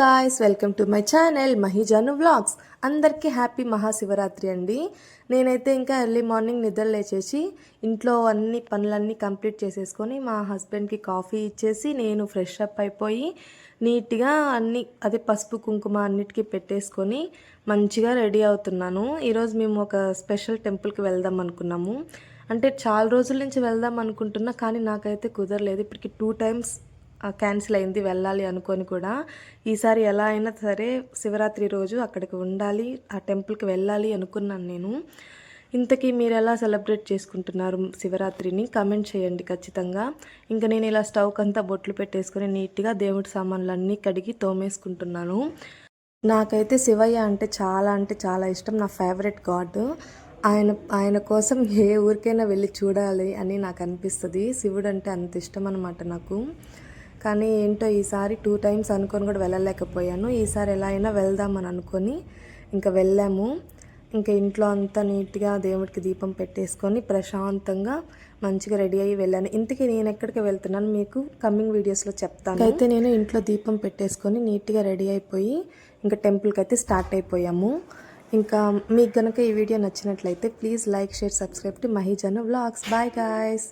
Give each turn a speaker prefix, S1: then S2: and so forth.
S1: Guys, welcome to my channel Mahijanu vlogs. అందరికీ happy Mahashivratri అండి. నేనైతే ఇంకా ఎర్లీ మార్నింగ్ నిద్ర లేచేసి ఇంట్లో అన్ని పనులన్నీ కంప్లీట్ చేసేసుకొని మా హస్బెండ్కి కాఫీ ఇచ్చేసి నేను ఫ్రెష్ అప్ అయిపోయి నీట్గా అన్ని అదే పసుపు కుంకుమ అన్నిటికీ పెట్టేసుకొని మంచిగా రెడీ అవుతున్నాను. ఈరోజు మేము ఒక స్పెషల్ టెంపుల్కి వెళ్దాం అనుకున్నాము. అంటే చాలా రోజుల నుంచి వెళ్దాం అనుకుంటున్నా, కానీ నాకైతే కుదరలేదు. ఇప్పటికి 2 times క్యాన్సిల్ అయింది వెళ్ళాలి అనుకొని కూడా. ఈసారి ఎలా అయినా సరే శివరాత్రి రోజు అక్కడికి ఉండాలి, ఆ టెంపుల్కి వెళ్ళాలి అనుకున్నాను నేను. ఇంతకీ మీరు ఎలా సెలబ్రేట్ చేసుకుంటున్నారు శివరాత్రిని కమెంట్ చేయండి ఖచ్చితంగా. ఇంకా నేను ఇలా స్టవ్కి అంతా బొట్లు పెట్టేసుకొని నీట్గా దేవుడి సామాన్లు అన్నీ కడిగి తోమేసుకుంటున్నాను. నాకైతే శివయ్య అంటే చాలా ఇష్టం. నా ఫేవరెట్ గాడ్. ఆయన కోసం ఏ ఊరికైనా వెళ్ళి చూడాలి అని నాకు అనిపిస్తుంది. శివుడు అంటే అంత ఇష్టం అనమాట నాకు. కానీ ఏంటో ఈసారి 2 times అనుకొని కూడా వెళ్ళలేకపోయాను. ఈసారి ఎలా అయినా వెళ్దామని అనుకొని ఇంకా వెళ్ళాము. ఇంకా ఇంట్లో అంతా నీట్గా దేవుడికి దీపం పెట్టేసుకొని ప్రశాంతంగా మంచిగా రెడీ అయ్యి వెళ్ళాను. ఇంతకీ నేను ఎక్కడికి వెళ్తున్నాను మీకు కమింగ్ వీడియోస్లో చెప్తాను. అయితే నేను ఇంట్లో దీపం పెట్టేసుకొని నీట్గా రెడీ అయిపోయి ఇంకా టెంపుల్కి అయితే స్టార్ట్ అయిపోయాము. ఇంకా మీకు కనుక ఈ వీడియో నచ్చినట్లయితే please like, share, subscribe to Mahijanu vlogs. Bye guys.